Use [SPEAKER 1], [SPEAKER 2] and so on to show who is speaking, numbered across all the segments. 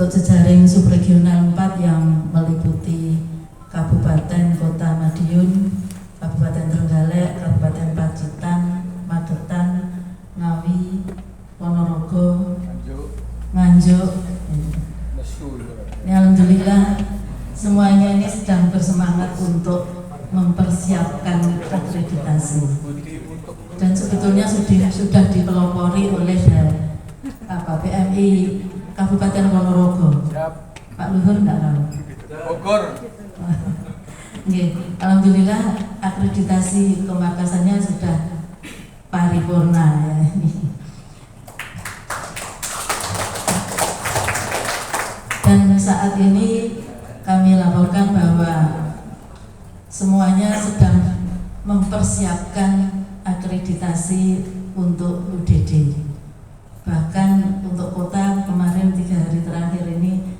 [SPEAKER 1] untuk jejaring subregional 4 yang meliputi Kabupaten Kota Madiun, Kabupaten Trenggalek, Kabupaten Pacitan, Magetan, Ngawi, Ponorogo, Nganjuk. Ya, alhamdulillah semuanya ini sedang bersemangat untuk mempersiapkan akreditasi. Dan sebetulnya sudah dipelopori oleh PMI Kabupaten Ponorogo. Pak Luhur enggak tahu.
[SPEAKER 2] Bogor.
[SPEAKER 1] Alhamdulillah akreditasi kemarkasannya sudah paripurna ya ini. Dan saat ini kami laporkan bahwa semuanya sedang mempersiapkan akreditasi untuk UDD. Bahkan untuk kota kemarin 3 hari terakhir ini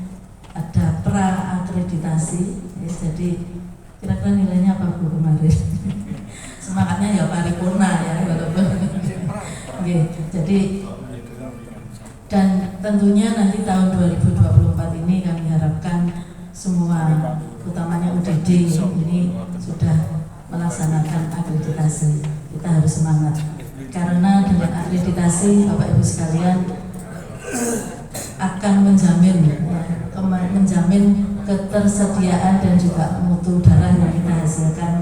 [SPEAKER 1] ada pra akreditasi ya, jadi kira-kira nilainya apa Bu kemarin? Semangatnya ya paripurna ya walaupun jadi dan tentunya nanti tahun 2024 ini kami harapkan semua utamanya UDD ini sudah melaksanakan akreditasi. Kita harus semangat karena dengan akreditasi Bapak Ibu sekalian akan menjamin ketersediaan dan juga mutu darah yang kita hasilkan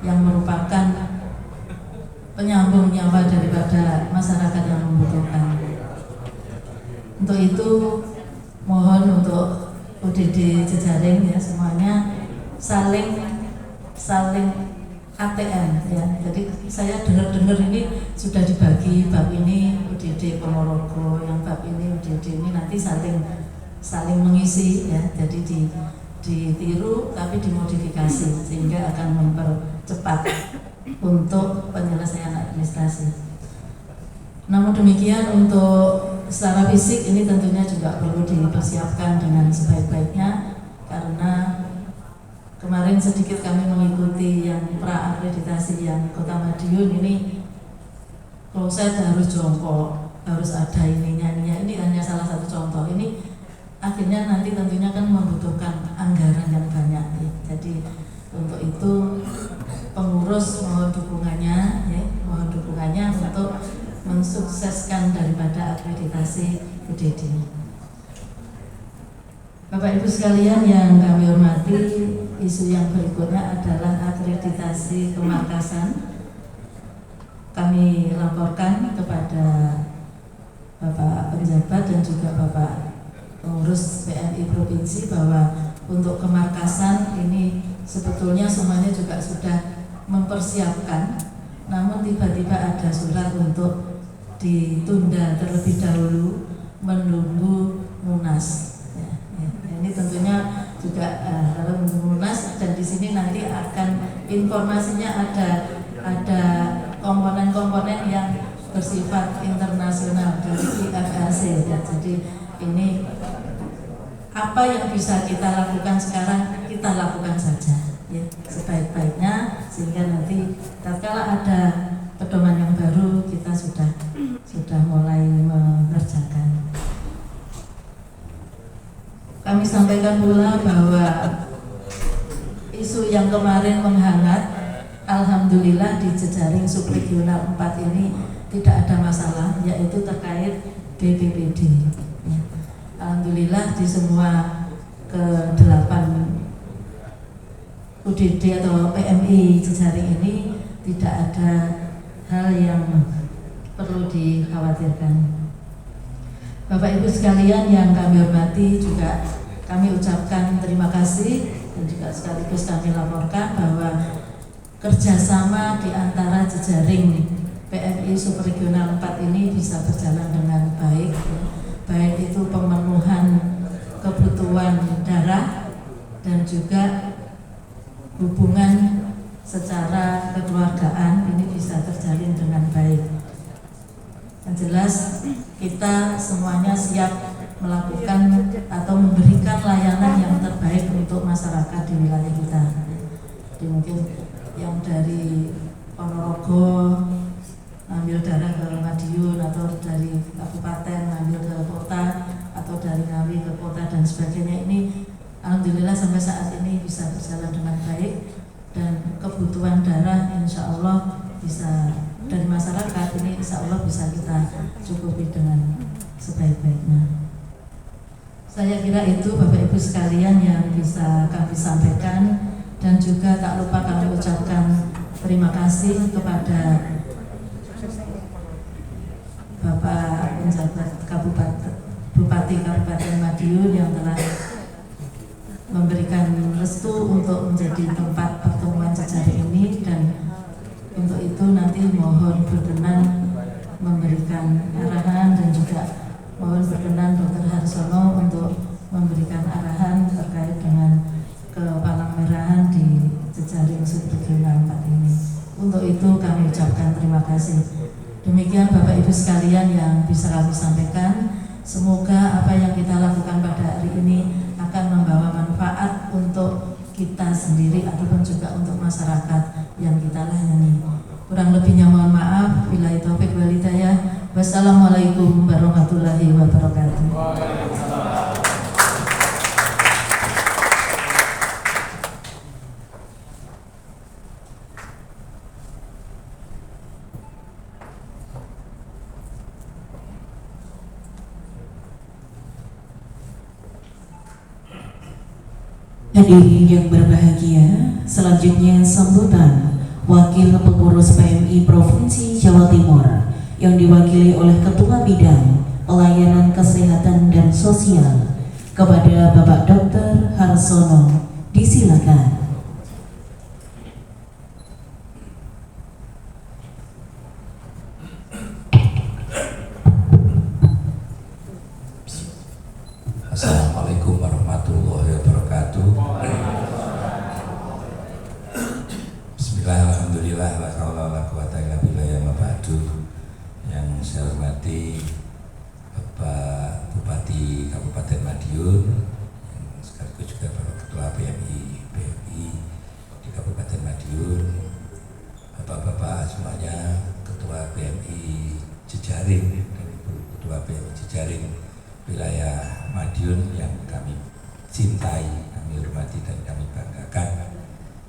[SPEAKER 1] yang merupakan penyambung nyawa daripada masyarakat yang membutuhkan. Untuk itu mohon untuk UDD jejaring ya semuanya saling ATM ya. Jadi saya dengar ini sudah dibagi bab ini UDD Ponorogo, yang bab ini UDD ini nanti saling mengisi ya. Jadi ditiru tapi dimodifikasi sehingga akan mempercepat untuk penyelesaian administrasi. Namun demikian untuk secara fisik ini tentunya juga perlu dipersiapkan dengan sebaik-baiknya karena kemarin sedikit kami mengikuti yang pra akreditasi yang Kota Madiun ini kloset harus jongkok, harus ada ininya. Ini hanya salah satu contoh. Ini akhirnya nanti tentunya kan membutuhkan anggaran yang banyak ya. Jadi untuk itu pengurus mohon dukungannya ya, mohon dukungannya untuk mensukseskan daripada akreditasi UDD. Bapak Ibu sekalian yang kami hormati, isu yang berikutnya adalah akreditasi kemarkasan. Kami laporkan kepada Bapak Penjabat dan juga Bapak Pengurus PMI Provinsi bahwa untuk kemarkasan ini sebetulnya semuanya juga sudah mempersiapkan, namun tiba-tiba ada surat untuk ditunda terlebih dahulu menunggu Munas. Ini tentunya juga dalam Munas dan di sini nanti akan informasinya ada komponen-komponen yang bersifat internasional dari IFRC ya. Jadi ini apa yang bisa kita lakukan sekarang kita lakukan saja ya, sebaik-baiknya sehingga nanti tatkala ada pedoman yang baru kita sudah mulai mengerjakan. Kami sampaikan pula bahwa isu yang kemarin menghangat, alhamdulillah di jejaring subregional 4 ini tidak ada masalah, yaitu terkait BPPD. Ya. Alhamdulillah di semua ke-8 UDD atau PMI jejaring ini tidak ada hal yang perlu dikhawatirkan. Bapak Ibu sekalian yang kami hormati, juga kami ucapkan terima kasih dan juga sekaligus kami laporkan bahwa kerjasama di antara jejaring PMI subregional 4 ini bisa berjalan dengan baik ya. Baik itu pemenuhan kebutuhan darah dan juga hubungan secara kekeluargaan ini bisa terjalin dengan baik. Yang jelas kita semuanya siap melakukan atau memberikan layanan yang terbaik untuk masyarakat di wilayah kita. Jadi mungkin yang dari Ponorogo ambil darah ke Madiun, atau dari kabupaten ambil ke kota, atau dari Ngawi mempengaruhi ke kota dan sebagainya. Ini alhamdulillah sampai saat ini bisa berjalan dengan baik, dan kebutuhan darah insya Allah bisa dari masyarakat ini insya Allah bisa kita cukupi dengan sebaik-baiknya. Saya kira itu Bapak Ibu sekalian yang bisa kami sampaikan, dan juga tak lupa kami ucapkan terima kasih kepada Bapak penjabat Bupati Kabupaten Madiun yang telah memberikan restu untuk menjadi tempat pertemuan jejaring ini, dan untuk itu nanti mohon berkenan memberikan arahan, dan juga mohon berkenan Dr. Harsono untuk memberikan arahan terkait dengan kepalang merahan di jejaring subregional 4 ini. Untuk itu kami ucapkan terima kasih. Demikian Bapak Ibu sekalian yang bisa kami sampaikan. Semoga apa yang kita lakukan pada hari ini akan membawa manfaat untuk kita sendiri ataupun juga untuk masyarakat yang kita layani. Kurang lebihnya mohon maaf. Billahi taufik wal hidayah. Wassalamualaikum warahmatullahi wabarakatuh.
[SPEAKER 2] Hadirin yang berbahagia, selanjutnya sambutan Wakil Pengurus PMI Provinsi Jawa Timur yang diwakili oleh Ketua Bidang Pelayanan Kesehatan dan Sosial kepada Bapak Dr. Harsono. Disilakan.
[SPEAKER 3] Assalamualaikum warahmatullahi wabarakatuh. Bismillah, alhamdulillah, la haula wala quwata illa billah. Yang saya hormati Bapak Bupati Kabupaten Madiun, yang sekaligus juga Bapak Ketua PMI di Kabupaten Madiun, Bapak-bapak semuanya, Ketua PMI Jejaring dan Ibu Ketua PMI Jejaring wilayah Madiun yang kami cintai, kami hormati dan kami banggakan,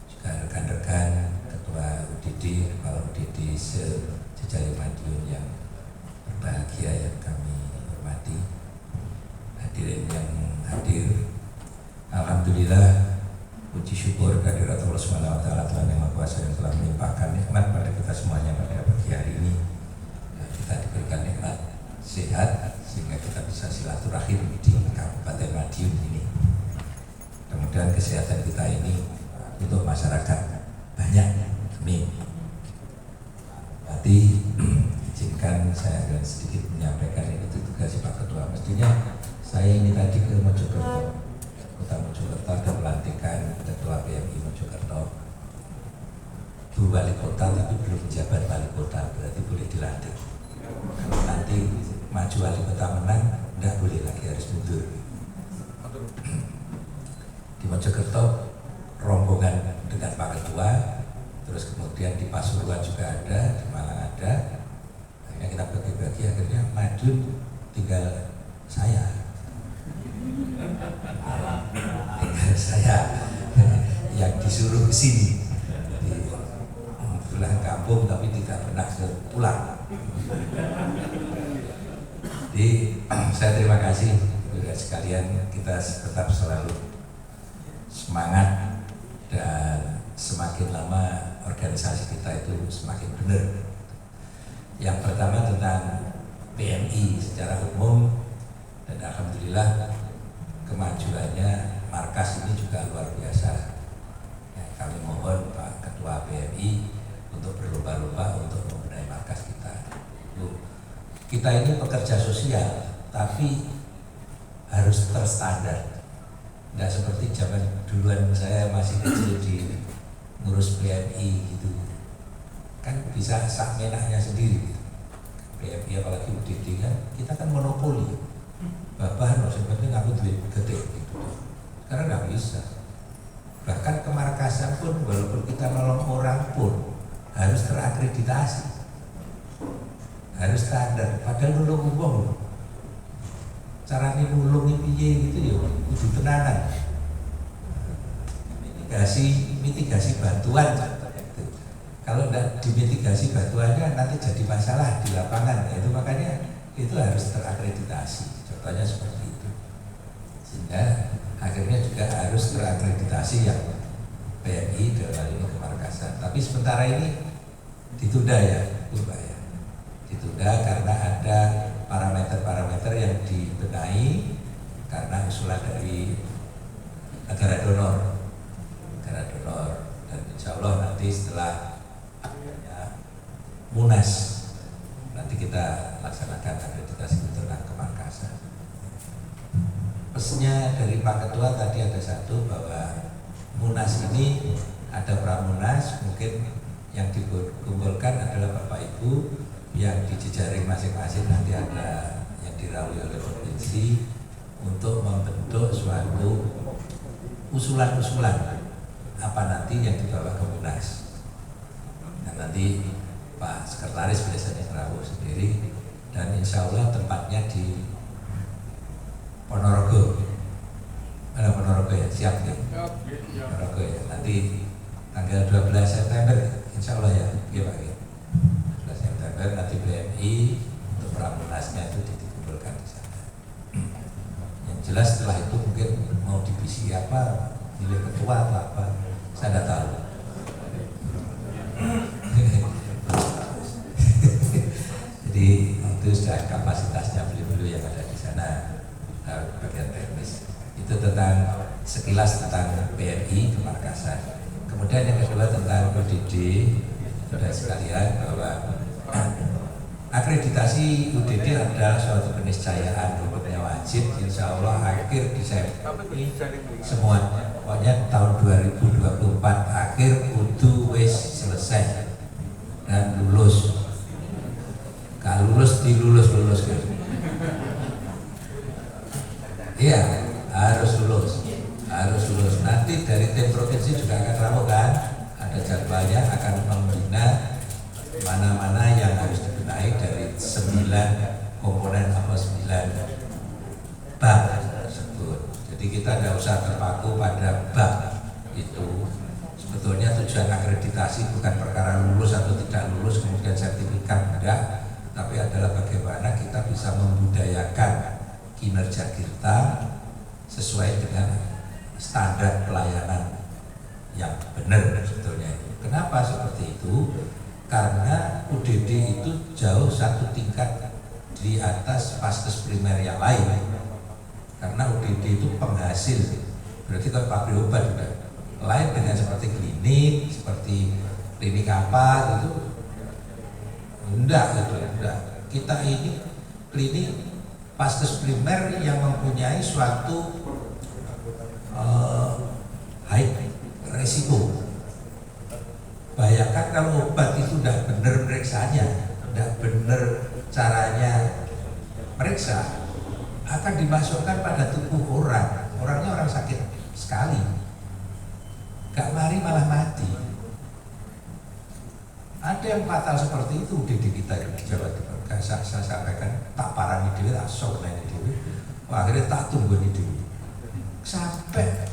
[SPEAKER 3] juga rekan-rekan Ketua UDD, Kepala UDD se-Jejaring Madiun yang berbahagia yang kami hormati, hadirin yang hadir. Alhamdulillah, puji syukur kehadirat Allah Subhanahu wa taala, Tuhan yang Maha Kuasa yang telah melimpahkan nikmat pada kita semuanya pada pagi hari ini. Kita diberikan nikmat sehat sehingga kita bisa silaturahim di Kabupaten Madiun ini. Mudah-mudahan kesehatan kita ini untuk masyarakat banyak. Amin. Berarti izinkan saya agak sedikit menyampaikan ini tugas Pak Ketua. Mestinya saya ini tadi ke Mojokerto, Kota Mojokerto, dan pelantikan Ketua PMI Mojokerto, Bu Wali Kota, tapi belum menjabat Wali Kota, berarti boleh dilantik. Kalau nanti maju wali kota menang, tidak boleh lagi, harus mundur. Di Mojokerto rombongan dengan Pak Ketua, terus kemudian di Pasuruan juga ada, di Malang ada. Akhirnya kita bagi-bagi, akhirnya Madiun tinggal saya. Tinggal saya yang disuruh ke sini. Pulang kampung tapi tidak pernah pulang. Jadi saya terima kasih kepada sekalian, kita tetap selalu semangat dan semakin lama organisasi kita itu semakin benar. Yang pertama tentang PMI secara umum, dan alhamdulillah kemajuannya markas ini juga luar biasa. Ya, kami mohon Pak Ketua PMI untuk berlomba-lomba untuk membenahi markas kita. Kita ini pekerja sosial, tapi harus terstandar. Tidak seperti zaman duluan saya masih kecil di ngurus PMI gitu. Kan bisa sak menahnya sendiri. PMI apalagi UDD kan, kita kan monopoli. Bapak harus penting aku duit gede gitu. Sekarang nggak bisa. Bahkan kemarkasan pun walaupun kita nolong orang pun harus terakreditasi, harus standar. Padahal belum umum. carane nulungi piye gitu ya kudu tenanan. Mitigasi bantuan contohnya itu. Kalau tidak dimitigasi bantuannya nanti jadi masalah di lapangan. Itu makanya itu harus terakreditasi. Contohnya seperti itu. Sehingga akhirnya juga harus terakreditasi yang PMI dalam hal ini kemarkasan. Tapi sementara ini ditunda ya, Mbak ya. Ditunda karena ada parameter-parameter yang dibenahi karena usulan dari negara donor. Dan insya Allah nanti setelah Munas nanti kita laksanakan akreditasi peternak kemarkasan. Pesannya dari Pak Ketua tadi ada satu, bahwa Munas ini ada pramunas, mungkin yang dikumpulkan adalah Bapak Ibu yang di jejaring masing-masing, nanti ada yang diraui oleh provinsi untuk membentuk suatu usulan-usulan apa nanti yang dibawa ke Munas. Nah, nanti Pak Sekretaris biasanya merawat sendiri, dan insya Allah tempatnya di Ponorogo. Ada Ponorogo ya, siap nih. Ponorogo ya, nanti tanggal 12 September insya Allah ya, iya Pak ya. 12 September nanti BMI untuk pramunasnya itu dikumpulkan di sana. Yang jelas setelah itu mungkin mau divisi apa, milih ketua atau apa, saya tidak tahu. Jadi itu sudah kapasitasnya beliau-beliau yang ada di sana, bagian teknis. Itu tentang sekilas tentang PMI kemarkasan. Kemudian yang kedua tentang UDD, sudah sekalian bahwa akreditasi UDD adalah suatu keniscayaan, hukumnya wajib. Insya Allah akhir Desember semuanya. Pokoknya tahun 2024 akhir kudu wis selesai dan lulus. Kalau lulus dilulus gitu. Iya, harus lulus. Nanti dari tim provinsi juga akan ramu kan, ada jadwalnya, akan membina mana-mana yang harus dibenahi dari 9 komponen atau 9 bab tersebut. Jadi kita tidak usah terpaku pada bab itu. Sebetulnya tujuan akreditasi bukan perkara lulus atau tidak lulus kemudian sertifikat, enggak, tapi adalah bagaimana kita bisa membudayakan kinerja kita sesuai dengan standar pelayanan yang benar sebetulnya itu. Kenapa seperti itu? Karena UDD itu jauh satu tingkat di atas vaskes primer yang lain. Karena UDD itu penghasil, berarti kalau pabrik obat juga lain dengan seperti klinik apa gitu. Enggak. Kita ini klinik vaskes primer yang mempunyai suatu high resiko. Bayangkan kalau obat itu tidak benar periksanya, tidak benar caranya periksa, akan dimasukkan pada tubuh orangnya orang sakit sekali, gak mari malah mati. Ada yang fatal seperti itu di kita di Jawa Timur. Saya sampaikan, tak parani diri, tak sok lain diri. Akhirnya tak tunggu di diri. Sampai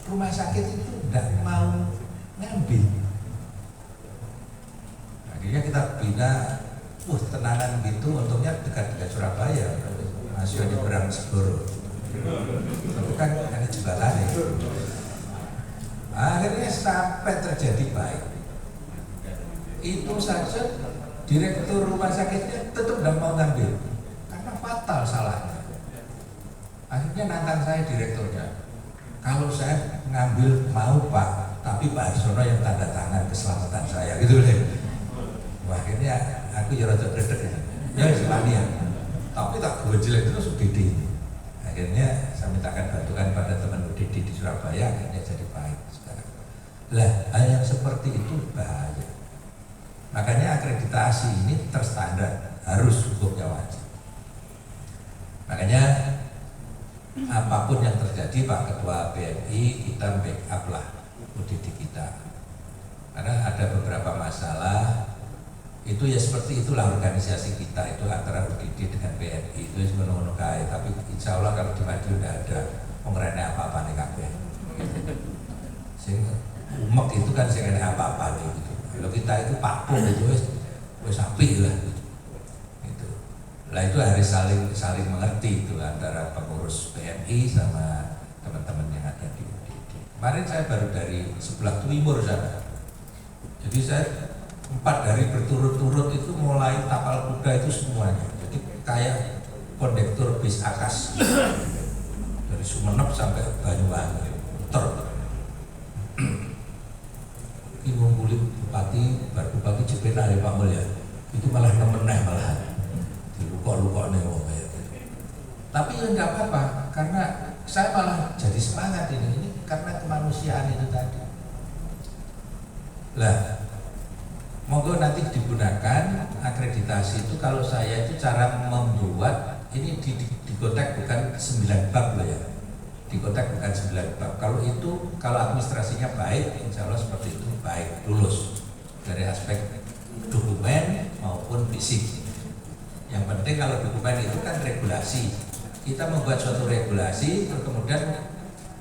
[SPEAKER 3] rumah sakit itu tidak mau ngambil. Akhirnya kita bina, tenanan gitu, untungnya dekat dengan Surabaya. Masih di Berang Segoro. Itu kan ada jembatan ya. Akhirnya sampai terjadi baik. Itu saja direktur rumah sakitnya tetap tidak mau ngambil karena fatal salahnya. Akhirnya nantang saya direkturnya, kalau saya ngambil mau Pak, tapi Pak Harsono yang tanda tangan keselamatan saya gitu deh. Akhirnya aku ya rada gredeg ya Islamia. Tapi tak gojel itu terus UDD. Akhirnya saya mintakan bantuan pada teman UDD di Surabaya, akhirnya jadi baik sekarang. Lah, hal yang seperti itu bahaya. Makanya akreditasi ini terstandar, harus hukumnya wajib. Makanya apapun yang terjadi Pak Ketua BMI, kita backup lah UDD kita. Karena ada beberapa masalah Itu ya seperti itulah organisasi kita itu antara UDD dengan PMI itu sebenarnya kaya, tapi insya Allah kalau di Madiun tidak ada pengerene apa-apa nih kabeh. Sing umek itu kan sing apa-apa nih gitu. Kalau kita itu pakpo itu wis apik lah. Itu. Lah itu harus saling mengerti itu antara pengurus PMI sama teman-teman yang ada di UDD. Kemarin saya baru dari sebelah timur sana. Jadi saya 4 hari berturut-turut itu mulai tapal kuda itu semuanya. Jadi kayak kondektur bis Akas dari Sumenep sampai Banyuwangi muter. Ini ngumpulin bupati, bupati Cipena ya Pak Mulya, itu malah nemeneh malahan di luka-luka nih wong kayak gitu. Tapi ya nggak apa-apa, karena saya malah jadi semangat ini karena kemanusiaan itu tadi. Lah, monggo nanti digunakan akreditasi itu. Kalau saya itu cara membuat ini digotek bukan 9 bab loh ya, digotek bukan 9 bab. Kalau administrasinya baik, insya Allah seperti itu baik, lulus dari aspek dokumen maupun fisik. Yang penting kalau dokumen itu kan regulasi, kita membuat suatu regulasi, terus kemudian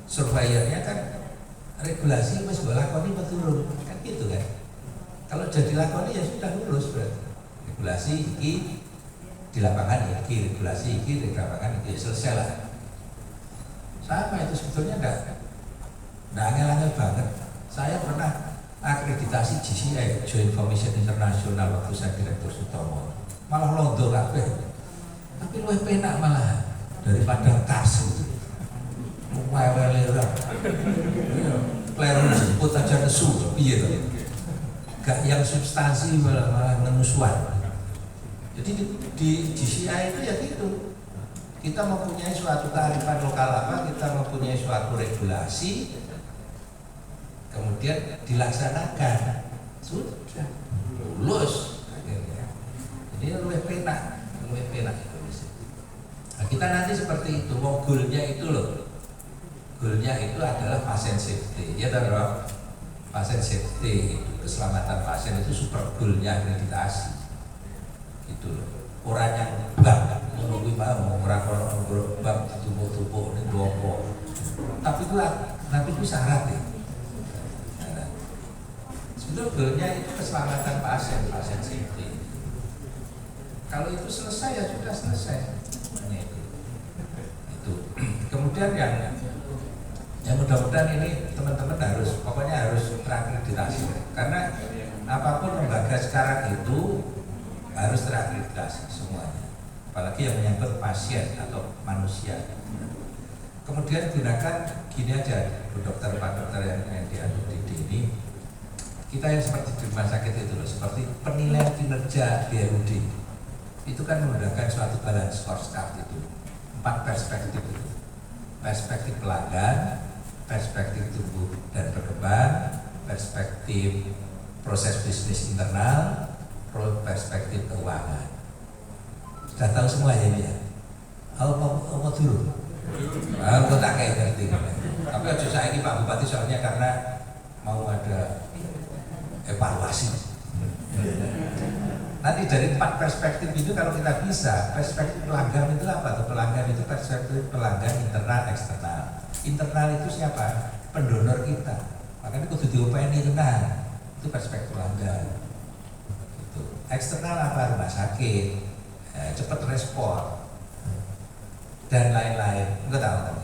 [SPEAKER 3] surveyornya kan regulasi mas lakoni betul kan gitu kan. Kalau jadi lakoni ya sudah lulus berarti. Regulasi iki di lapangan iki, regulasi iki di lapangan iki, selesai lah. Sama itu sebetulnya enggak angel-angel banget. Saya pernah akreditasi GCI, Joint Commission Internasional, waktu saya Direktur Sutomo. Malah londo kabeh. Tapi luwih penak malah daripada kas itu. Wewele ora. Kleru jemput aja nesu piye to. Gak yang substansi malah ngenusuan. Jadi di GCI itu ya gitu. Kita mempunyai suatu kearifan lokal apa, kita mempunyai suatu regulasi, kemudian dilaksanakan, sudah lulus akhirnya. Jadi lebih penak itu. Nah, kita nanti seperti itu, mau goalnya itu loh. Goalnya itu adalah pasien safety, ya taruh pasien safety itu, keselamatan pasien itu super goalnya akreditasi. Gitu loh. Orang yang bang, menunggu mau orang bang tumpuk-tumpuk ini dopo. Tapi itu nanti itu syarat ya. Sebetulnya itu keselamatan pasien safety. Kalau itu selesai ya sudah selesai. Itu. Kemudian yang mudah-mudahan ini teman-teman pokoknya harus terakreditasi. Karena apapun lembaga sekarang itu harus terakreditasi semuanya, apalagi yang menyangkut pasien atau manusia. Kemudian gunakan gini aja, Bu Dokter, Pak Dokter yang di AUDD ini, kita yang seperti di rumah sakit itu loh, seperti penilaian kinerja BRUD itu kan menggunakan suatu balance scorecard itu, 4 perspektif itu, perspektif pelanggan, perspektif tumbuh dan berkembang, perspektif proses bisnis internal, perspektif keuangan. Sudah tahu semua ya ini ya? Apa dulu? Aku tak kayak ngerti. Tapi aja saya ini Pak Bupati soalnya karena mau ada evaluasi. Nanti dari 4 perspektif itu kalau kita bisa, perspektif pelanggan itu apa? Pelanggan itu perspektif pelanggan internal, eksternal. Internal itu siapa? Pendonor kita. Makanya kudu diopeni tenan. Itu perspektif pelanggan. Eksternal apa? Rumah sakit, cepat respon dan lain-lain. Enggak tahu.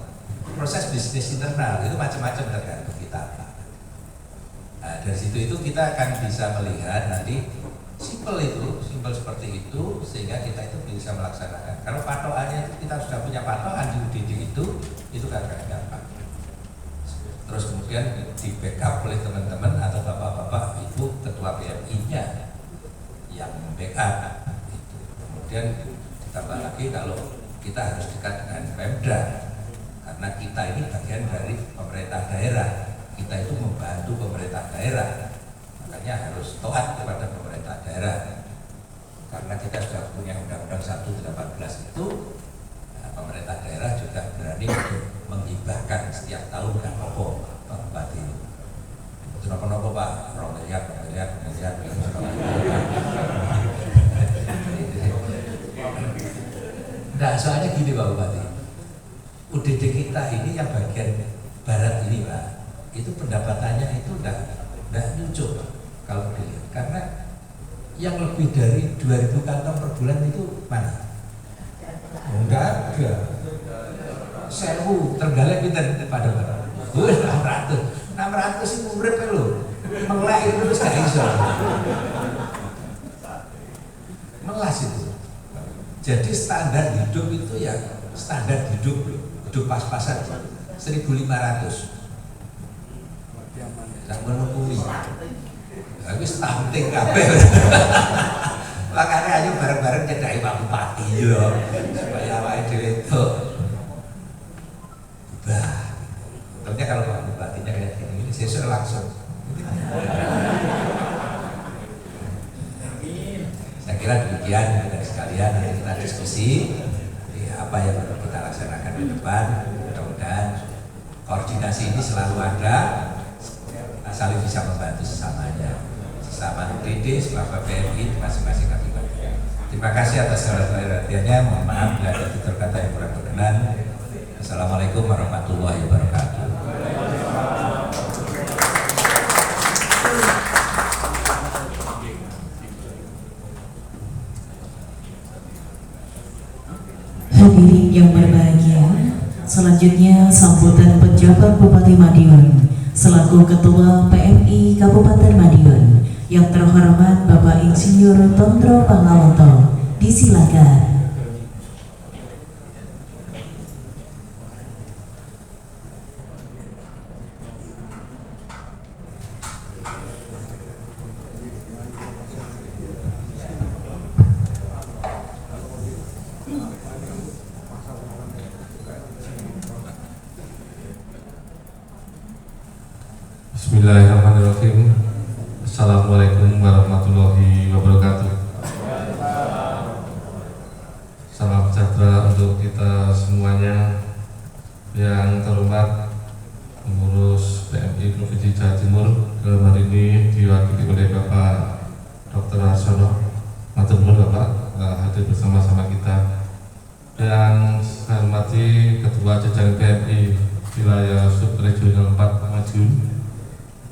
[SPEAKER 3] Proses bisnis internal itu macam-macam tergantung kita. Nah, dari situ kita akan bisa melihat nanti simple seperti itu sehingga kita itu bisa melaksanakan. Kalau patokannya itu kita sudah punya patokan di UDD itu kan gampang. Terus kemudian di backup oleh teman-teman atau bapak-bapak itu ketua PMI-nya yang backup itu. Kemudian ditambah lagi kalau kita harus dekat dengan Pemda karena kita ini bagian dari pemerintah daerah, kita itu membantu pemerintah daerah, makanya harus taat kepada pemerintah daerah karena kita sudah punya Undang-Undang 118 itu. Nah, pemerintah daerah juga berani untuk menghibahkan setiap tahun kan apa Pak Bupati itu. Kenapa Pak? 2 miliar. gini Pak Bupati, UDD kita ini yang bagian barat ini Pak, itu pendapatannya itu enggak nyucuk kalau dilihat, karena yang lebih dari 2.000 kantong per bulan itu mana? Enggak ada. 1.000 Trenggalek pinten pada Pak? 600 itu urip lho. Melek terus gak iso. Melas itu. Jadi standar hidup itu ya standar hidup pas-pasan 1.500. Yang menunggu tapi stunting kabeh. Makanya ayo bareng-bareng nyedaki Pak Bupati yo supaya awake dhewe itu bah. Tentunya kalau Pak Bupatinya kayak gini sesuk langsung. Saya kira demikian dari sekalian, nanti kita diskusi ya, apa yang perlu kita laksanakan ke depan. Mudah-mudahan koordinasi ini selalu ada, kita saling bisa membantu sesamanya, sesama UDD, sesama PMI di masing-masing kabupaten. Terima kasih atas segala perhatiannya. Mohon maaf bila ada tutur kata yang kurang berkenan. Assalamualaikum warahmatullahi wabarakatuh.
[SPEAKER 2] Hadirin yang berbahagia, selanjutnya sambutan penjabat Bupati Madiun selaku Ketua PMI Kabupaten Madiun yang terhormat Bapak Insinyur Tondro Pangalonto, disilakan.
[SPEAKER 4] Bismillahirrahmanirrahim. Assalamualaikum warahmatullahi wabarakatuh. Salam sejahtera untuk kita semuanya. Yang terhormat pengurus PMI Provinsi Jawa Timur, dalam hari ini diwakili oleh Bapak Dr. Harsono. Matur nuwun Bapak hadir bersama-sama kita. Dan saya hormati Ketua Jajaran PMI Wilayah Subregional 4 Madiun,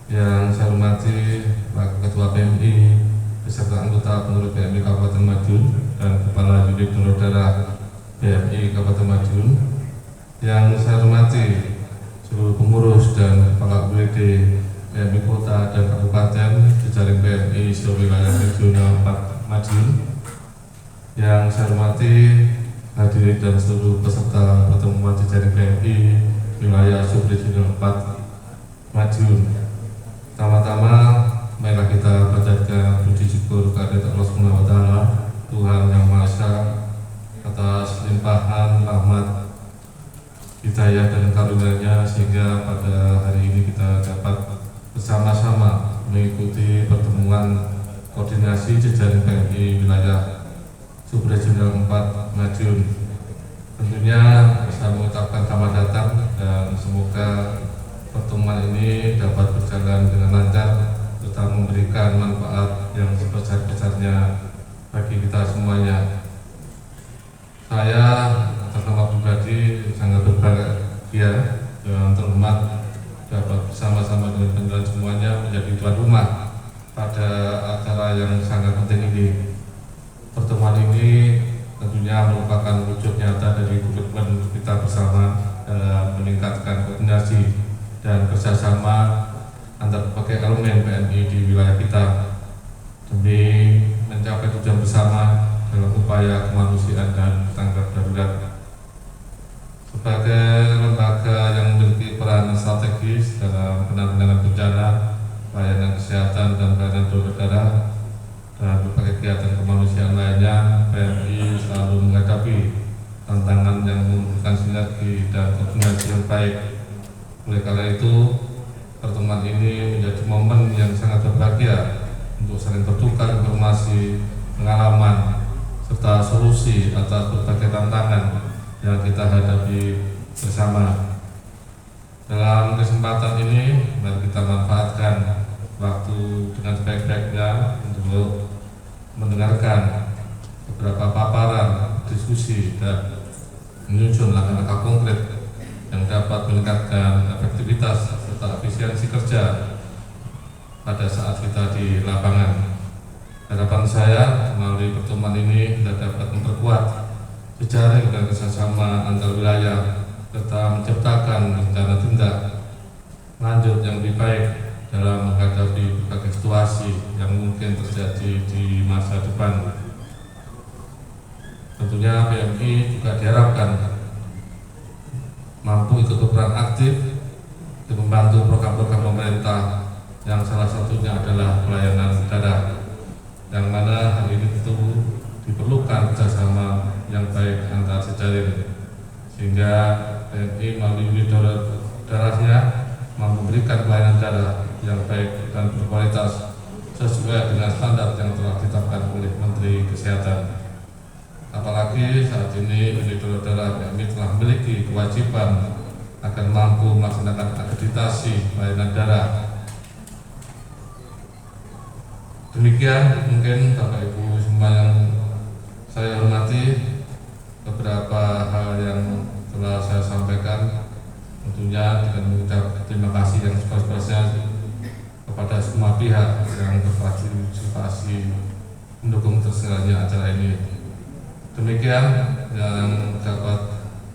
[SPEAKER 4] yang saya hormati Pak Ketua PMI beserta anggota pengurus PMI Kabupaten Madiun dan Kepala Unit Donor Darah PMI Kabupaten Madiun, yang saya hormati seluruh pengurus dan kepala UPD PMI Kota dan Kabupaten jejaring PMI seluruh wilayah regional 4 Madiun, yang saya hormati hadirin dan seluruh peserta pertemuan jejaring PMI wilayah subregional 4 Madiun. Pertama-tama, marilah kita panjatkan puji syukur kepada Allah Subhanahu wa Ta'ala, Tuhan Yang Maha Esa, atas limpahan rahmat, hidayah dan karunia-Nya sehingga pada hari ini kita dapat bersama-sama mengikuti pertemuan koordinasi jejaring PMI wilayah subregional 4 Madiun. Tentunya saya mengucapkan selamat datang dan semoga pertemuan ini dapat berjalan dengan lancar serta memberikan manfaat yang sebesar-besarnya bagi kita semuanya. Saya atas nama pribadi sangat berbahagia dan terhormat dapat bersama-sama dengan teman-teman semuanya menjadi tuan rumah pada acara yang sangat penting ini. Pertemuan ini tentunya merupakan wujud nyata dari komitmen kita bersama dalam meningkatkan koordinasi dan kerjasama antar berbagai elemen PMI di wilayah kita demi mencapai tujuan bersama dalam upaya kemanusiaan dan tanggap darurat. Sebagai lembaga yang memiliki peran strategis dalam penanggulangan bencana, pelayanan kesehatan dan pelayanan donor darah dan berbagai kegiatan kemanusiaan lainnya, PMI selalu menghadapi tantangan yang membutuhkan sinergi dan koordinasi yang baik. Oleh karena itu, pertemuan ini menjadi momen yang sangat berbahagia untuk saling bertukar informasi, pengalaman, serta solusi atas berbagai tantangan yang kita hadapi bersama. Dalam kesempatan ini, mari kita manfaatkan waktu dengan sebaik-baiknya untuk mendengarkan beberapa paparan, diskusi, dan menyusun langkah-langkah konkret yang dapat meningkatkan efektivitas serta efisiensi kerja pada saat kita di lapangan. Harapan saya melalui pertemuan ini kita dapat memperkuat jejaring dan kerjasama antar wilayah serta menciptakan rencana tindak lanjut yang lebih baik dalam menghadapi berbagai situasi yang mungkin terjadi di masa depan. Tentunya PMI juga diharapkan mampu ikut berperan aktif untuk membantu program-program pemerintah yang salah satunya adalah pelayanan darat, yang mana hal ini tentu diperlukan kerjasama yang baik antar jejaring, sehingga PMI melalui unit daratnya mampu memberikan pelayanan darat yang baik dan berkualitas sesuai dengan standar yang telah ditetapkan oleh Menteri Kesehatan. Apalagi saat ini unit darat PMI telah memiliki kewajiban akan mampu melaksanakan akreditasi pelayanan darat. Demikian mungkin Bapak Ibu semua yang saya hormati, beberapa hal yang telah saya sampaikan, tentunya dengan mengucap terima kasih yang sebesar-besarnya kepada semua pihak yang berpartisipasi mendukung terselenggaranya acara ini. Demikian yang dapat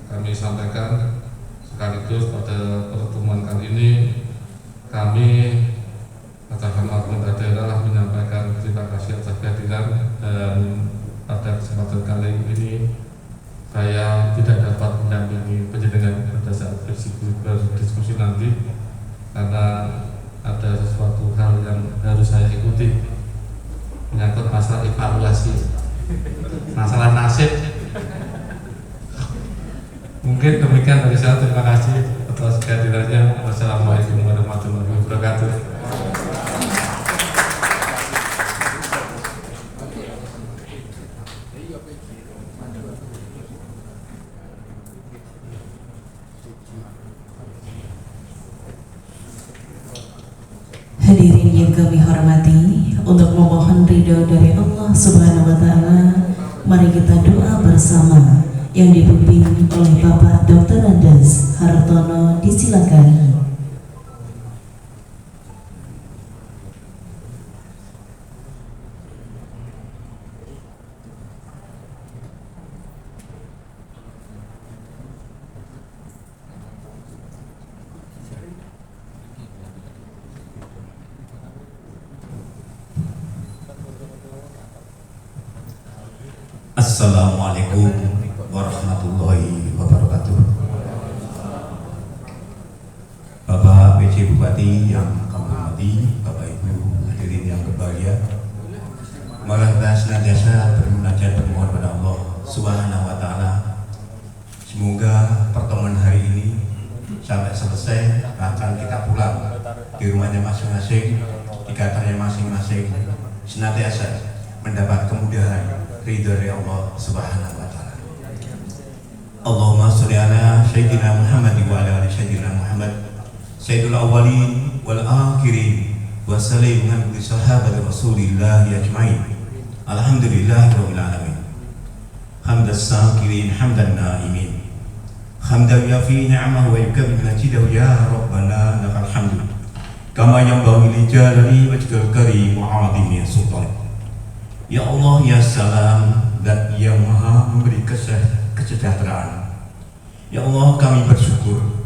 [SPEAKER 4] kami sampaikan, sekaligus pada pertemuan kali ini kami atas nama pemerintah daerah menyampaikan terima kasih atas kehadiran, dan pada kesempatan kali ini saya tidak dapat mendampingi penjenengan pada saat berdiskusi nanti karena ada sesuatu hal yang harus saya ikuti menyangkut masalah evaluasi, masalah nasib. Mungkin demikian dari saya, terima kasih atas kehadirannya. Wassalamualaikum warahmatullahi wabarakatuh.
[SPEAKER 2] Hadirin yang kami hormati, untuk memohon ridho dari Allah Subhanahu wa Ta'ala, mari kita doa bersama yang dipimpin oleh Bapak Dr. Andes Hartono. Disilakan.
[SPEAKER 5] Assalamualaikum warahmatullahi wabarakatuh. Bapak PJ Bupati yang kami hormati, Bapak Ibu hadirin yang berbahagia, marilah kita senantiasa bermunajat bermohon pada Allah Subhanahu wa Ta'ala. Semoga pertemuan hari ini sampai selesai akan kita pulang di rumahnya masing-masing, di kantornya masing-masing, senantiasa mendapat kemudahan ridho dari Allah Subhanahu wa Ta'ala. Allahumma sholli ala Sayyidina Muhammad wa ala ali Sayyidina Muhammad Sayyidul awwalin wal akhirin wa sallim ala sahabat Rasulillah ajmain. Alhamdulillahirabbil alamin. Hamdas sakirin hamdan naimin. Hamdan yafi ni'amahu wa yukabi majidahu ya Rabbana lakal hamdu. Kama yanbaghi li jalali wajhikal karim wa 'azimi sultanik. Ya Allah, ya salam, dan yang maha memberi kesejahteraan. Ya Allah, kami bersyukur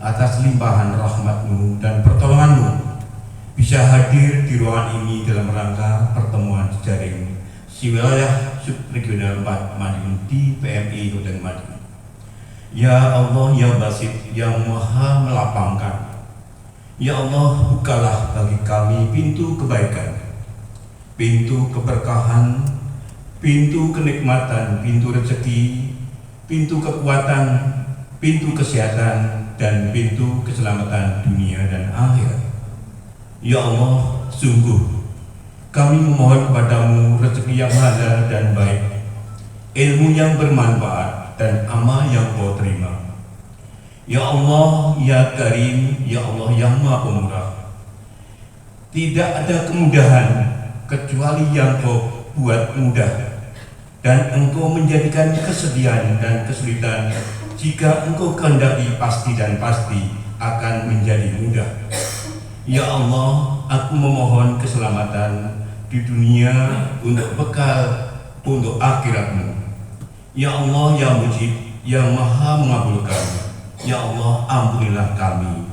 [SPEAKER 5] atas limpahan rahmat-Mu dan pertolongan-Mu bisa hadir di ruangan ini dalam rangka pertemuan jejaring si wilayah subregional 4 Madiun di PMI Kabupaten Madiun. Ya Allah, ya Basit, yang maha melapangkan. Ya Allah, bukalah bagi kami pintu kebaikan, pintu keberkahan, pintu kenikmatan, pintu rezeki, pintu kekuatan, pintu kesehatan, dan pintu keselamatan dunia dan akhirat. Ya Allah, sungguh kami memohon kepadamu rezeki yang halal dan baik, ilmu yang bermanfaat, dan amal yang Kau terima. Ya Allah, ya Karim, ya Allah yang Maha Pemurah, tidak ada kemudahan kecuali yang Kau buat mudah. dan Engkau menjadikan kesedihan dan kesulitan jika Engkau kehendaki pasti dan pasti akan menjadi mudah. Ya Allah, aku memohon keselamatan di dunia untuk bekal untuk akhirat-Mu. Ya Allah, ya Mujib, yang Maha mengabulkan. Ya Allah, ampunilah kami.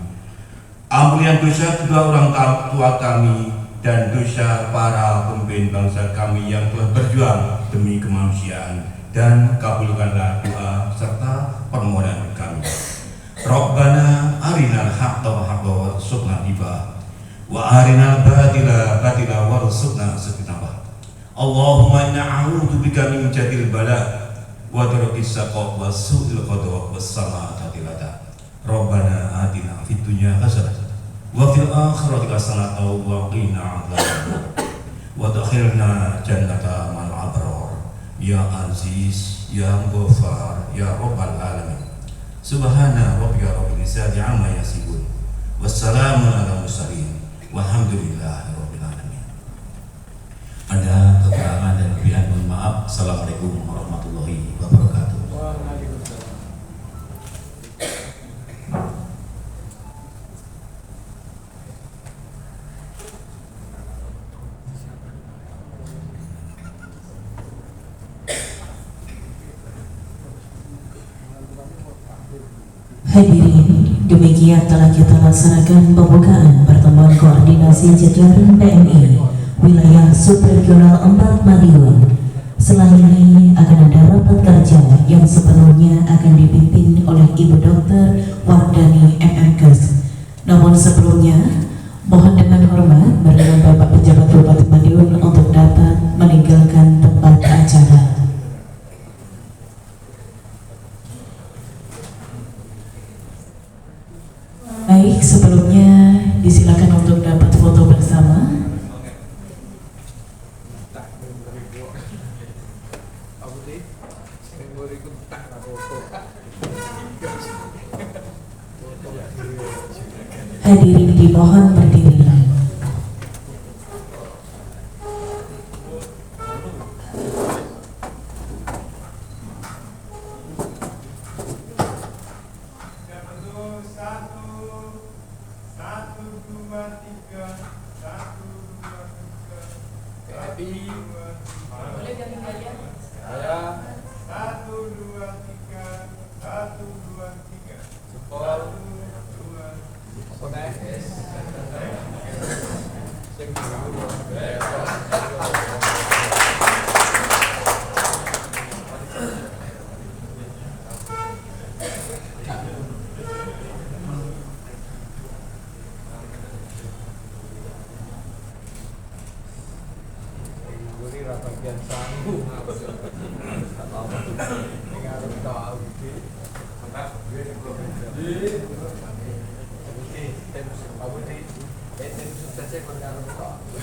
[SPEAKER 5] Ampunilah dosa kedua orang tua kami dan dosa para pemimpin bangsa kami yang telah berjuang demi kemanusiaan, dan kabulkanlah doa serta permohonan kami. Rabbana arinal haqqa haqqa warzuqna ittiba'ah wa arinal batila batila warzuqna ijtinabah. Allahumma inna a'udzubika min jadil bala wa darkis saqaq wa su'il qada was sama'ati lada. Rabbana atina fid dunya hasanah wa fil akhirati hasanah wa qina adzabannar wa adkhilna jannata ma'al abrar ya aziz ya ghaffar ya rabbal alamin. Subhana rabbika rabbil izzati amma yasifun wassalamun ala mursalin walhamdulillahi rabbil alamin. Ada kekurangan dan kelebihan, mohon maaf. Assalamualaikum warahmatullahi wabarakatuh.
[SPEAKER 2] Hadirin, demikian telah kita laksanakan pembukaan pertemuan koordinasi jajaran PMI wilayah subregional 4 Madiun. Setelah ini akan ada rapat kerja yang sepenuhnya akan dipimpin oleh Ibu Dr. Wardani MMKes. Namun sebelumnya, mohon dengan hormat berkenan Bapak Pejabat Bupati Madiun untuk dapat meninggalkan tempat acara. Baik, sebelumnya disilakan untuk dapat foto bersama. Hadirin dimohon berdirilah.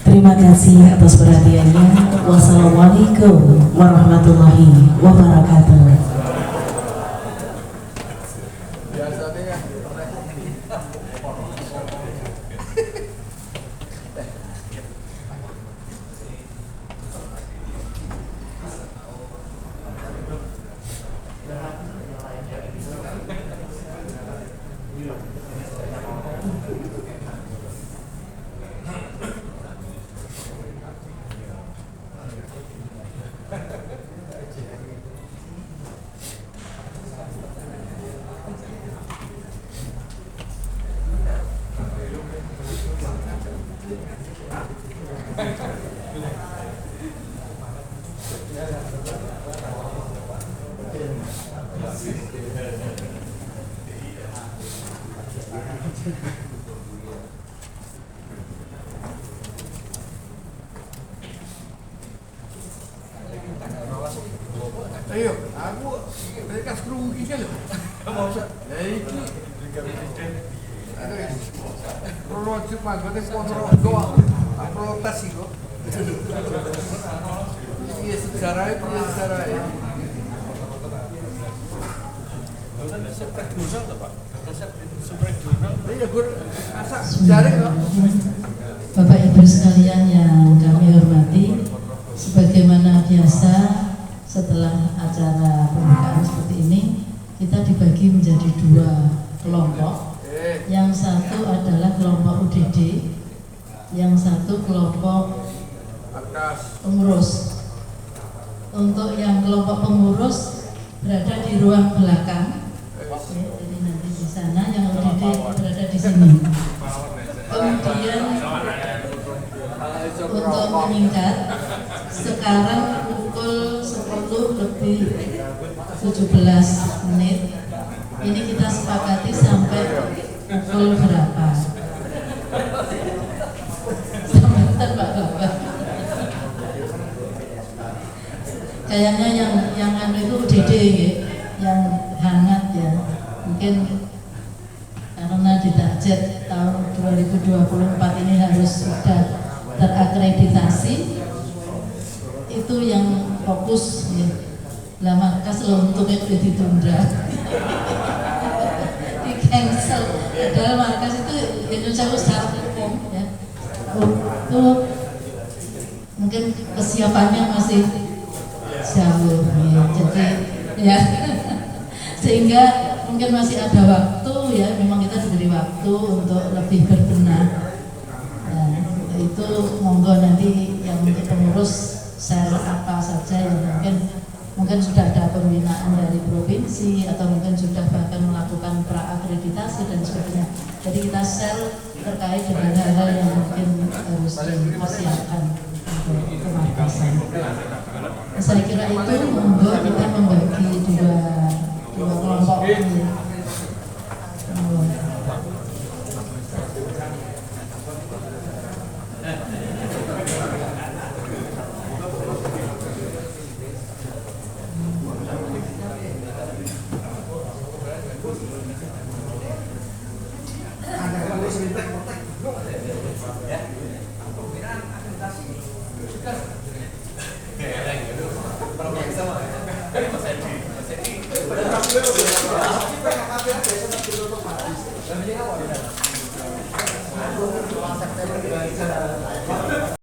[SPEAKER 2] Terima kasih atas perhatiannya. Wassalamualaikum warahmatullahi wabarakatuh.
[SPEAKER 6] Ayo, aku mereka seru gini loh. Iki Rono cuma gue kontrol doang, protes sih kok. Iya sejarahnya punya sejarahnya. Subregional tuh Pak. Subregional. Iya gue asal sejarah kok.
[SPEAKER 1] Bapak Ibu sekalian yang kami hormati, sebagaimana biasa setelah acara pembukaan seperti ini kita dibagi menjadi 2 kelompok. Yang satu adalah kelompok UDD, yang satu kelompok pengurus. Untuk yang kelompok pengurus berada di ruang belakang. Jadi nanti di sana, yang UDD berada di sini. Kemudian untuk meningkat, sekarang pukul 10 lebih 17 menit. Ini kita sepakati sampai pukul berapa? Sampai tebak-tebak. Kayaknya yang anu itu UDD ya, yang hangat ya. Mungkin karena ditarget tahun 2024 ini harus sudah terakreditasi, itu yang fokus ya. Lah Markas untuk itu ditunda, di cancel. Padahal Markas itu Indonesia secara hukum ya, itu mungkin kesiapannya masih jauh ya. Jadi ya sehingga mungkin masih ada waktu ya, memang kita diberi waktu untuk lebih berbenah. Nah, itu monggo nanti yang untuk pengurus share apa saja yang mungkin sudah ada pembinaan dari provinsi atau mungkin sudah bahkan melakukan pra-akreditasi dan sebagainya. Jadi kita share terkait dengan hal-hal yang mungkin harus dipersiapkan untuk kemarkasan. Saya kira itu monggo kita membagi dua kelompok ini.
[SPEAKER 6] September